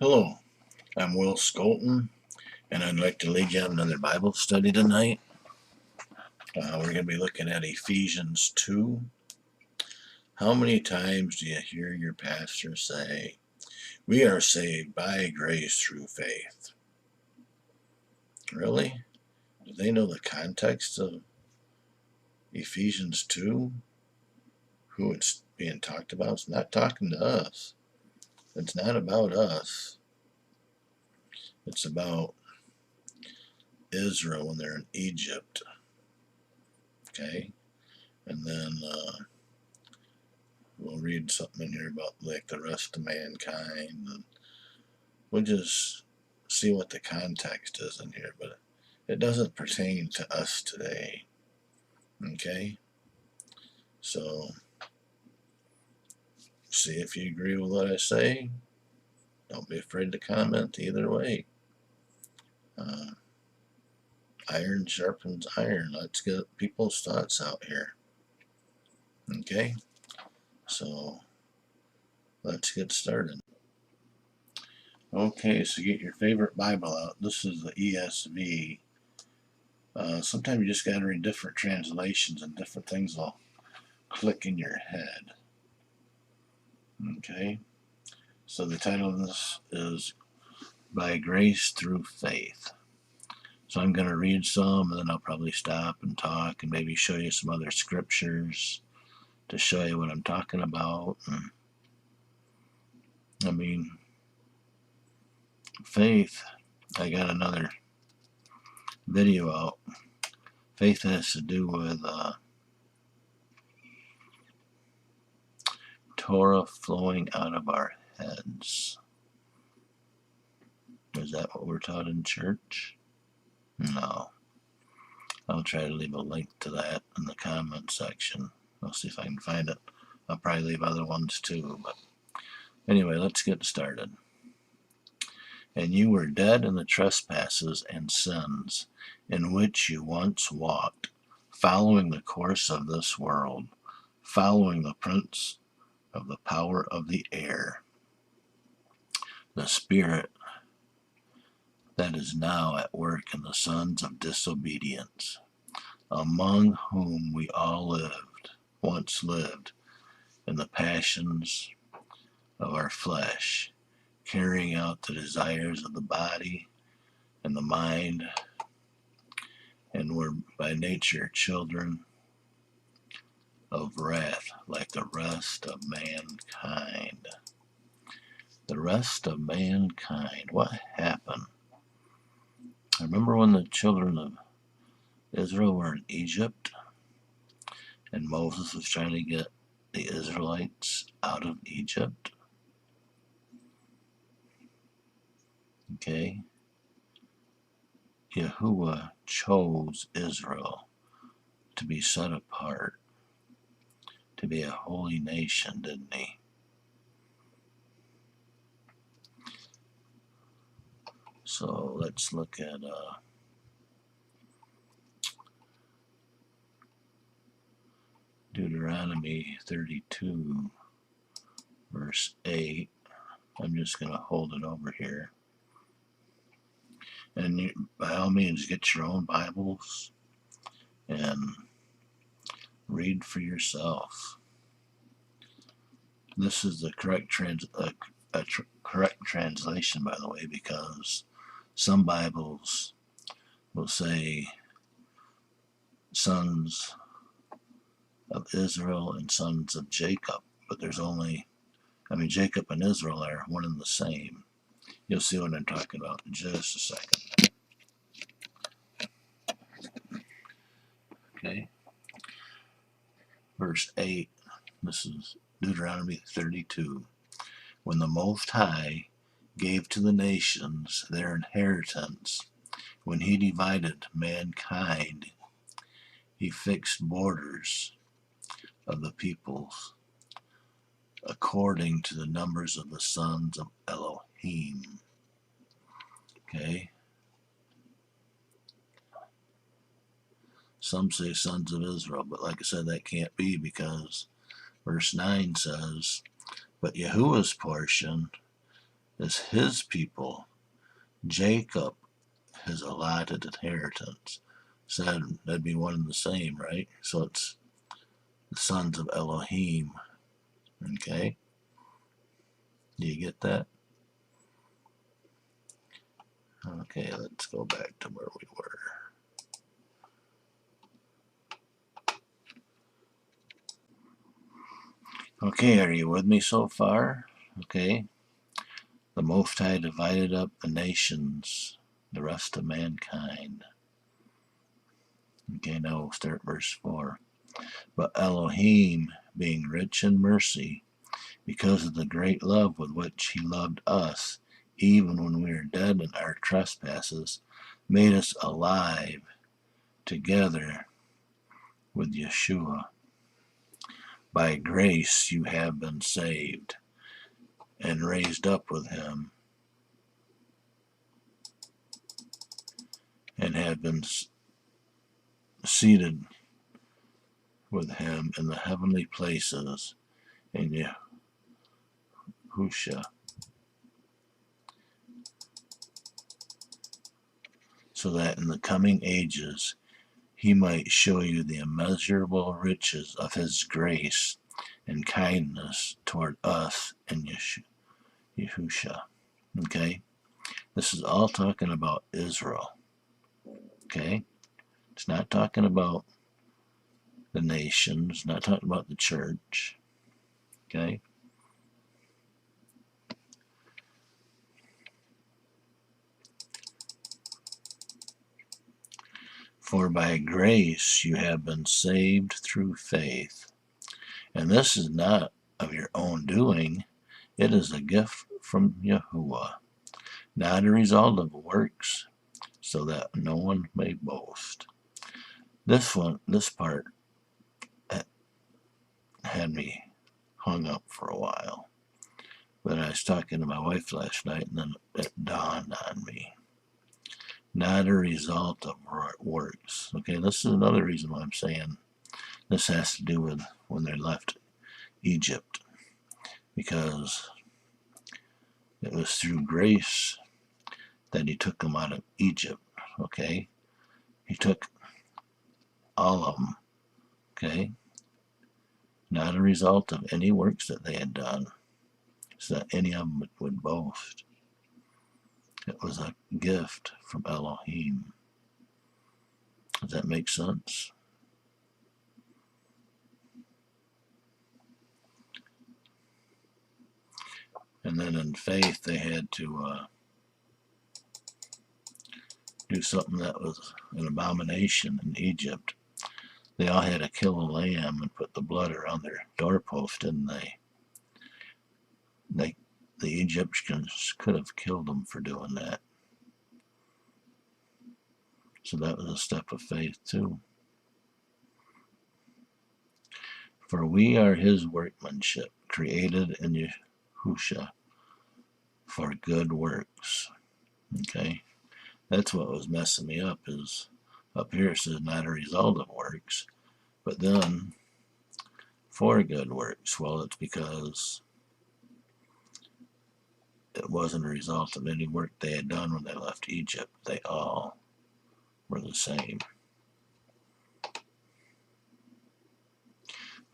Hello, I'm Will Skolton, and I'd like to lead you on another Bible study tonight. We're going to be looking at Ephesians 2. How many times do you hear your pastor say, "We are saved by grace through faith"? Really? Do they know the context of Ephesians 2? Who it's being talked about? It's not talking to us. It's not about us. It's about Israel when they're in Egypt. Okay? And then we'll read something in here about like the rest of mankind, and we'll just see what the context is in here, but it doesn't pertain to us today. Okay, so see if you agree with what I say. Don't be afraid to comment either way. Iron sharpens iron. Let's get people's thoughts out here. Okay, so let's get started. Okay, so get your favorite Bible out. This is the ESV. Sometimes you just got to read different translations and different things will click in your head. Okay, so the title of this is By Grace Through Faith. So I'm going to read some, and then I'll probably stop and talk and maybe show you some other scriptures to show you what I'm talking about. Faith, I got another video out. Faith has to do with Torah flowing out of our heads. Is that what we're taught in church? No. I'll try to leave a link to that in the comment section. I'll see if I can find it. I'll probably leave other ones too, but anyway, let's get started. And you were dead in the trespasses and sins in which you once walked, following the course of this world, following the prince of the power of the air, the spirit that is now at work in the sons of disobedience, among whom we all once lived in the passions of our flesh, carrying out the desires of the body and the mind, and were by nature children of wrath, like the rest of mankind. The rest of mankind. What happened? I remember when the children of Israel were in Egypt, and Moses was trying to get the Israelites out of Egypt. Okay. Yahuwah chose Israel to be set apart, to be a holy nation, didn't he? So let's look at Deuteronomy 32, verse 8. I'm just going to hold it over here. And by all means, get your own Bibles and read for yourself. This is the correct correct translation, by the way, because some Bibles will say sons of Israel and sons of Jacob, but there's only, Jacob and Israel are one and the same. You'll see what I'm talking about in just a second. Okay. Verse 8, this is Deuteronomy 32. When the Most High gave to the nations their inheritance, when he divided mankind, he fixed borders of the peoples according to the numbers of the sons of Elohim. Okay. Some say sons of Israel, but like I said, that can't be, because verse 9 says, but Yahuwah's portion is his people. Jacob, his allotted inheritance. So that'd be one and the same, right? So it's the sons of Elohim. Okay? Do you get that? Okay, let's go back to where we were. Okay, are you with me so far? Okay. The Most High divided up the nations, the rest of mankind. Okay, now we'll start verse 4. But Elohim, being rich in mercy, because of the great love with which he loved us, even when we were dead in our trespasses, made us alive together with Yeshua. By grace you have been saved, and raised up with him, and have been seated with him in the heavenly places in Yahusha, so that in the coming ages he might show you the immeasurable riches of his grace and kindness toward us in Yahusha. Okay? This is all talking about Israel. Okay? It's not talking about the nations, not talking about the church. Okay? For by grace you have been saved through faith. And this is not of your own doing, it is a gift from Yahuwah, not a result of works, so that no one may boast. This part had me hung up for a while. But I was talking to my wife last night, and then it dawned on me. Not a result of works. Okay, this is another reason why I'm saying this has to do with when they left Egypt, because it was through grace that he took them out of Egypt. Okay, he took all of them. Okay, not a result of any works that they had done, so that any of them would boast. It was a gift from Elohim. Does that make sense? And then in faith, they had to do something that was an abomination in Egypt. They all had to kill a lamb and put the blood around their doorpost, didn't they? The Egyptians could have killed them for doing that. So that was a step of faith too. For we are his workmanship, created in Yahusha for good works. Okay? That's what was messing me up, is up here it says not a result of works, but then for good works. Well, it's because it wasn't a result of any work they had done when they left Egypt. They all were the same.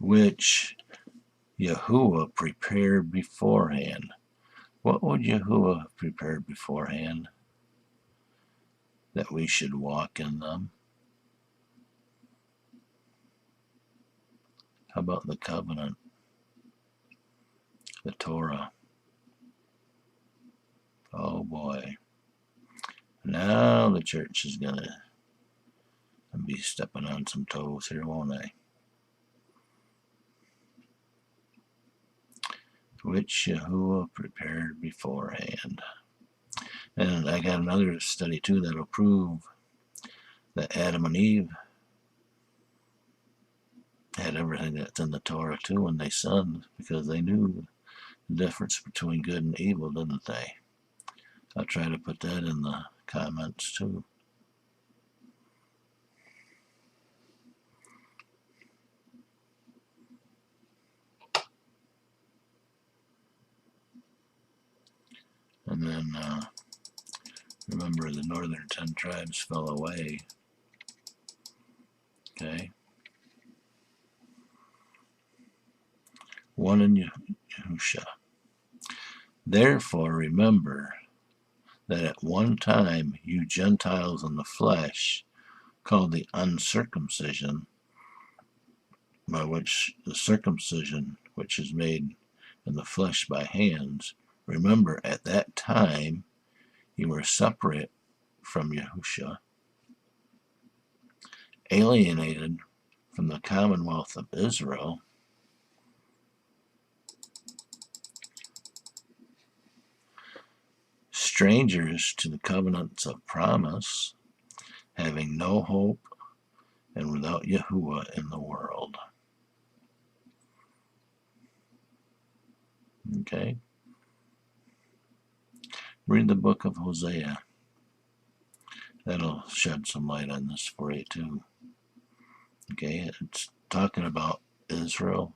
Which Yahuwah prepared beforehand. What would Yahuwah have prepared beforehand? That we should walk in them. How about the covenant? The Torah. Oh boy. Now the church is going to be stepping on some toes here, won't they? Which Yahuwah prepared beforehand. And I got another study too that'll prove that Adam and Eve had everything that's in the Torah too when they sinned, because they knew the difference between good and evil, didn't they? I'll try to put that in the comments too. And then, remember, the northern 10 tribes fell away. Okay? One in Yahusha. Therefore, remember that at one time you Gentiles in the flesh, called the uncircumcision, by which the circumcision which is made in the flesh by hands, remember at that time you were separate from Yahusha, alienated from the commonwealth of Israel, strangers to the covenants of promise, having no hope and without Yahuwah in the world. Okay? Read the book of Hosea. That'll shed some light on this for you too. Okay? It's talking about Israel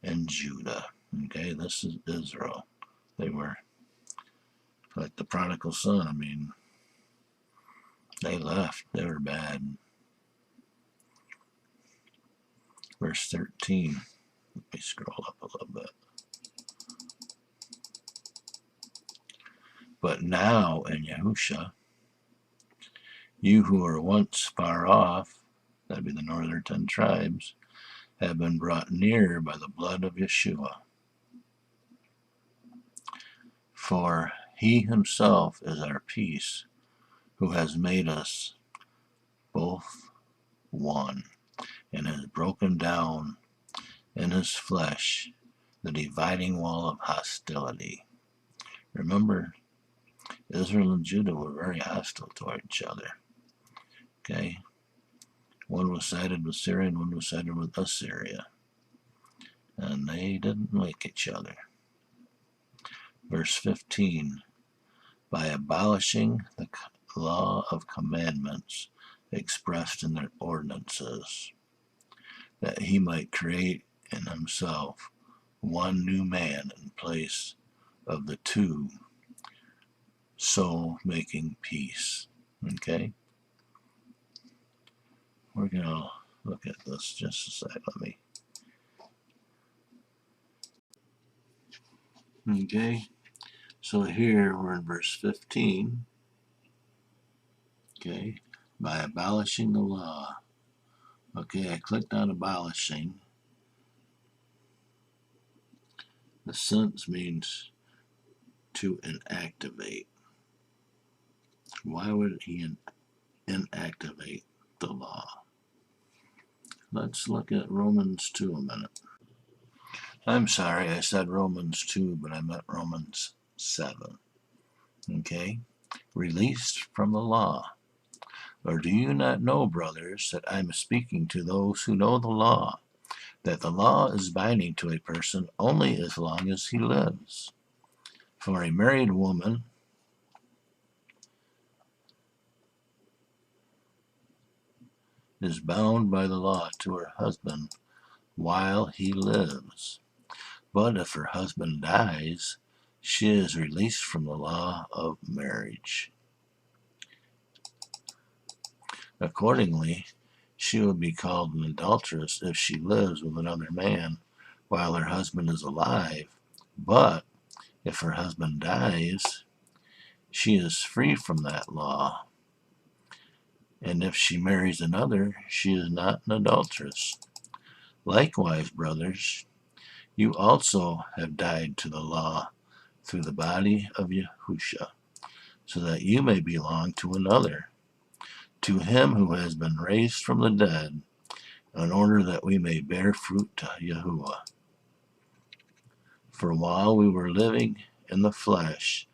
and Judah. Okay? This is Israel. They were like the prodigal son. I mean, they left. They were bad. Verse 13. Let me scroll up a little bit. But now in Yahusha, you who were once far off, that'd be the northern 10 tribes, have been brought near by the blood of Yeshua. For he himself is our peace, who has made us both one, and has broken down in his flesh the dividing wall of hostility. Remember, Israel and Judah were very hostile toward each other. Okay? One was sided with Syria and one was sided with Assyria. And they didn't like each other. Verse 15. By abolishing the law of commandments expressed in their ordinances, that he might create in himself one new man in place of the two, so making peace. Okay? We're going to look at this just a sec. Okay? So here we're in verse 15. Okay? By abolishing the law. Okay, I clicked on abolishing. The sentence means to inactivate. Why would he inactivate the law? Let's look at Romans 2 a minute. I'm sorry, I said Romans 2, but I meant Romans 7. Okay? Released from the law. Or do you not know, brothers, that I am speaking to those who know the law, that the law is binding to a person only as long as he lives? For a married woman is bound by the law to her husband while he lives. But if her husband dies, she is released from the law of marriage. Accordingly, she will be called an adulteress if she lives with another man while her husband is alive. But if her husband dies, she is free from that law. And if she marries another, she is not an adulteress. Likewise, brothers, you also have died to the law through the body of Yahusha, so that you may belong to another, to him who has been raised from the dead, in order that we may bear fruit to Yahuwah. For while we were living in the flesh,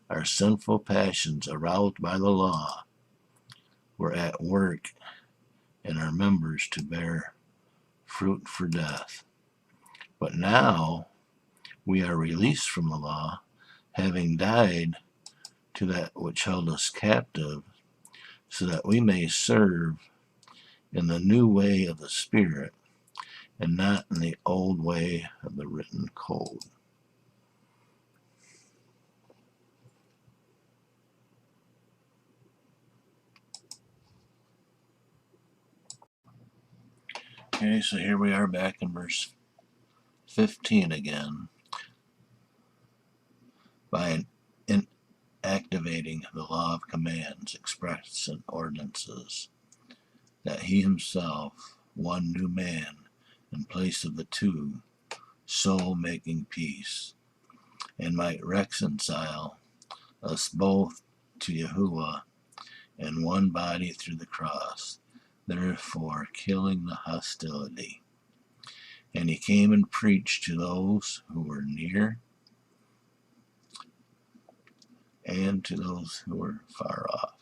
our sinful passions, aroused by the law, were at work in our members to bear fruit for death. But now we are released from the law, having died to that which held us captive, so that we may serve in the new way of the Spirit, and not in the old way of the written code. Okay, so here we are back in verse 15 again. By activating the law of commands expressed in ordinances, that he himself, one new man, in place of the two, so making peace, and might reconcile us both to Yahuwah in one body through the cross, therefore killing the hostility. And he came and preached to those who were near and to those who were far off.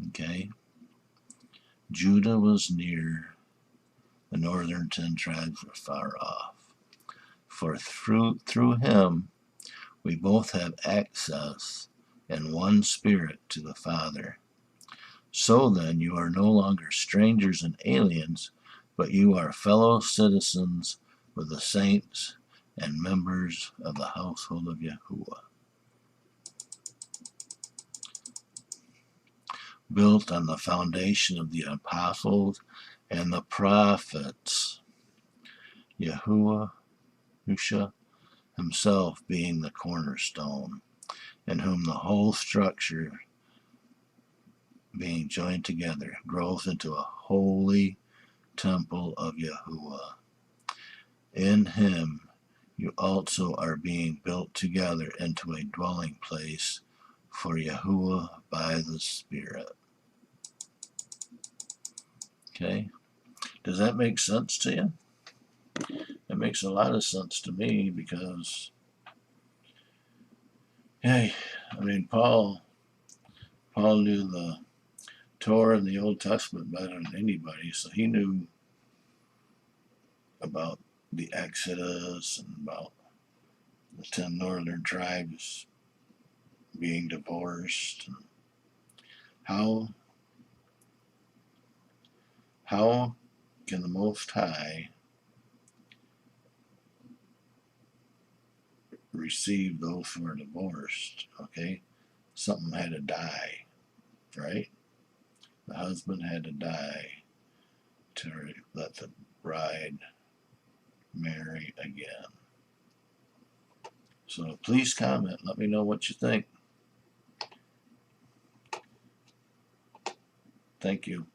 Okay? Judah was near, the northern 10 tribes were far off. For through him we both have access in one spirit to the Father. So then you are no longer strangers and aliens, but you are fellow citizens with the saints and members of the household of Yahuwah, built on the foundation of the apostles and the prophets, Yahuwah himself being the cornerstone, in whom the whole structure, being joined together, grows into a holy temple of Yahuwah. In him you also are being built together into a dwelling place for Yahuwah by the Spirit. Okay? Does that make sense to you? It makes a lot of sense to me because, hey, I mean, Paul knew the Torah and the Old Testament better than anybody, so he knew about the Exodus and about the 10 northern tribes being divorced. And how can the Most High receive those who are divorced? Okay, something had to die, right? The husband had to die to let the bride marry again. So please comment. Let me know what you think. Thank you.